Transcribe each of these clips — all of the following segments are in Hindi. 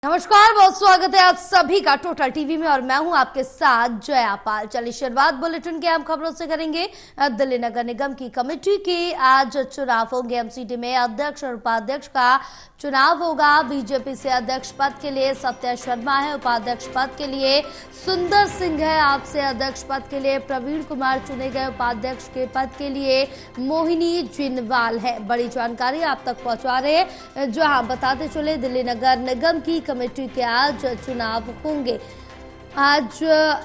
नमस्कार, बहुत स्वागत है आप सभी का टोटल टीवी में और मैं हूं आपके साथ जया पाल। चलिए शुरुआत बुलेटिन के अहम खबरों से करेंगे। दिल्ली नगर निगम की कमेटी के आज चुनाव होंगे। एमसीडी में अध्यक्ष और उपाध्यक्ष का चुनाव होगा। बीजेपी से अध्यक्ष पद के लिए सत्या शर्मा है, उपाध्यक्ष पद के लिए सुंदर सिंह है। आप से अध्यक्ष पद के लिए प्रवीण कुमार चुने गए, उपाध्यक्ष के पद के लिए मोहिनी जिनवाल है। बड़ी जानकारी आप तक पहुंचा रहे हैं, जो आप बताते चले दिल्ली नगर निगम की कमेटी के आज चुनाव होंगे। आज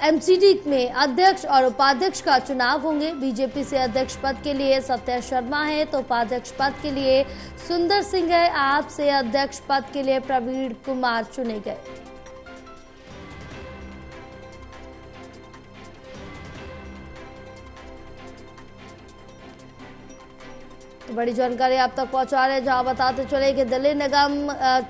एमसीडी में अध्यक्ष और उपाध्यक्ष का चुनाव होंगे। बीजेपी से अध्यक्ष पद के लिए सत्या शर्मा है, तो उपाध्यक्ष पद के लिए सुंदर सिंह है। आप से अध्यक्ष पद के लिए प्रवीण कुमार चुने गए। तो बड़ी जानकारी आप तक पहुंचा रहे हैं, जहां बताते चले कि दिल्ली निगम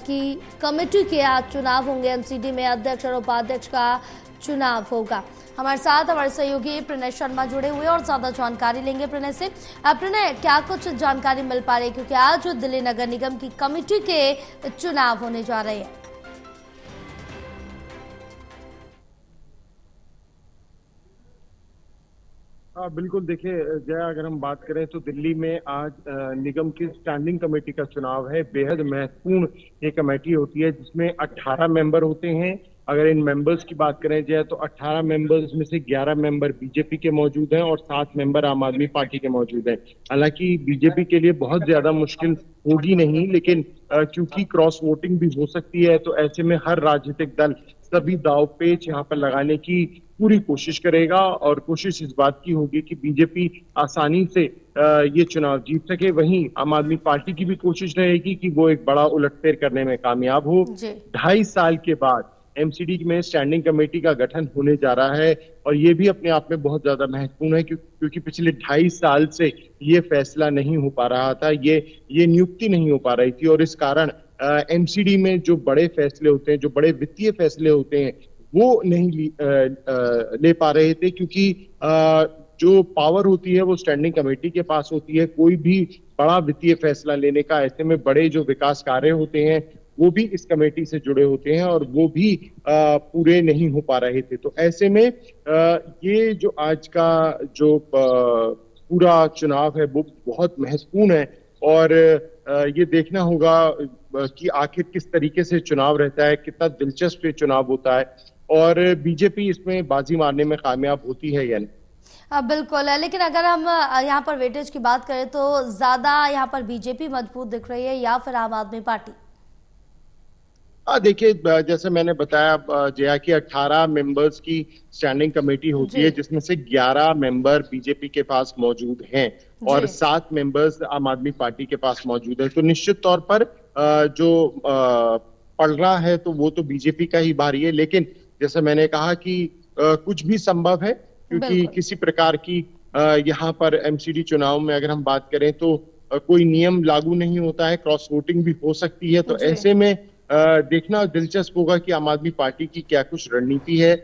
की कमेटी के आज चुनाव होंगे। एमसीडी में अध्यक्ष और उपाध्यक्ष का चुनाव होगा। हमारे साथ हमारे सहयोगी प्रणय शर्मा जुड़े हुए और ज्यादा जानकारी लेंगे प्रणय से। प्रणय, क्या कुछ जानकारी मिल पा रही है, क्योंकि आज दिल्ली नगर निगम की कमेटी के चुनाव होने जा रहे हैं? हाँ बिल्कुल, देखिए जया, अगर हम बात करें तो दिल्ली में आज निगम की स्टैंडिंग कमेटी का चुनाव है। बेहद महत्वपूर्ण ये कमेटी होती है, जिसमें 18 मेंबर होते हैं। अगर इन मेंबर्स की बात करें जाए तो 18 मेंबर्स में से 11 मेंबर बीजेपी के मौजूद हैं और 7 मेंबर आम आदमी पार्टी के मौजूद हैं। हालांकि बीजेपी के लिए बहुत ज्यादा मुश्किल होगी नहीं, लेकिन चूंकि क्रॉस वोटिंग भी हो सकती है, तो ऐसे में हर राजनीतिक दल सभी दाव पेच यहाँ पर लगाने की पूरी कोशिश करेगा और कोशिश इस बात की होगी कि बीजेपी आसानी से ये चुनाव जीत सके। वहीं आम आदमी पार्टी की भी कोशिश रहेगी कि वो एक बड़ा उलटफेर करने में कामयाब हो। 2.5 साल के बाद एमसीडी में स्टैंडिंग कमेटी का गठन होने जा रहा है और ये भी अपने आप में बहुत ज्यादा महत्वपूर्ण है, क्योंकि पिछले 2.5 साल से ये फैसला नहीं हो पा रहा था, ये नियुक्ति नहीं हो पा रही थी और इस कारण एमसीडी में जो बड़े फैसले होते हैं, जो बड़े वित्तीय फैसले होते हैं, वो नहीं ले पा रहे थे, क्योंकि जो पावर होती है वो स्टैंडिंग कमेटी के पास होती है। कोई भी बड़ा वित्तीय फैसला लेने का, ऐसे में बड़े जो विकास कार्य होते हैं वो भी इस कमेटी से जुड़े होते हैं और वो भी पूरे नहीं हो पा रहे थे। तो ऐसे में ये जो आज का जो पूरा चुनाव है वो बहुत महत्वपूर्ण है और ये देखना होगा कि आखिर किस तरीके से चुनाव रहता है, कितना दिलचस्प ये चुनाव होता है और बीजेपी इसमें बाजी मारने में कामयाब होती है या नहीं। बिल्कुल है, लेकिन अगर हम यहाँ पर वेटेज की बात करें तो ज्यादा यहाँ पर बीजेपी मजबूत दिख रही है या फिर आम आदमी पार्टी? देखिए, जैसे मैंने बताया जया कि 18 मेंबर्स की स्टैंडिंग कमेटी होती है, जिसमें से 11 मेंबर बीजेपी के पास मौजूद हैं और 7 मेंबर्स आम आदमी पार्टी के पास मौजूद है। तो निश्चित तौर पर जो पड़ रहा है तो वो तो बीजेपी का ही भारी है, लेकिन जैसे मैंने कहा कि कुछ भी संभव है, क्योंकि किसी प्रकार की यहाँ पर एमसीडी चुनाव में अगर हम बात करें तो कोई नियम लागू नहीं होता है, क्रॉस वोटिंग भी हो सकती है। तो ऐसे में देखना दिलचस्प होगा कि आम आदमी पार्टी की क्या कुछ रणनीति है।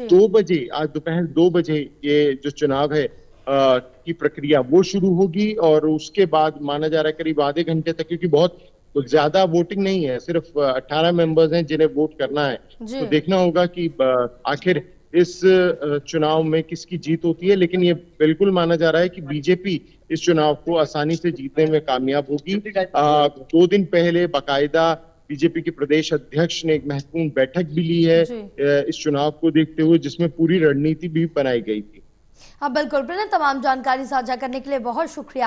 2 बजे, आज दोपहर 2 बजे ये जो चुनाव है की प्रक्रिया वो शुरू होगी और उसके बाद माना जा रहा है करीब आधे घंटे तक, क्योंकि बहुत ज्यादा वोटिंग नहीं है, सिर्फ 18 मेंबर्स हैं जिन्हें वोट करना है। तो देखना होगा कि आखिर इस चुनाव में किसकी जीत होती है, लेकिन ये बिल्कुल माना जा रहा है कि बीजेपी इस चुनाव को आसानी से जीतने में कामयाब होगी। 2 दिन पहले बाकायदा बीजेपी के प्रदेश अध्यक्ष ने एक महत्वपूर्ण बैठक भी ली है इस चुनाव को देखते हुए, जिसमें पूरी रणनीति भी बनाई गई थी। हाँ बिल्कुल, तमाम जानकारी साझा करने के लिए बहुत शुक्रिया।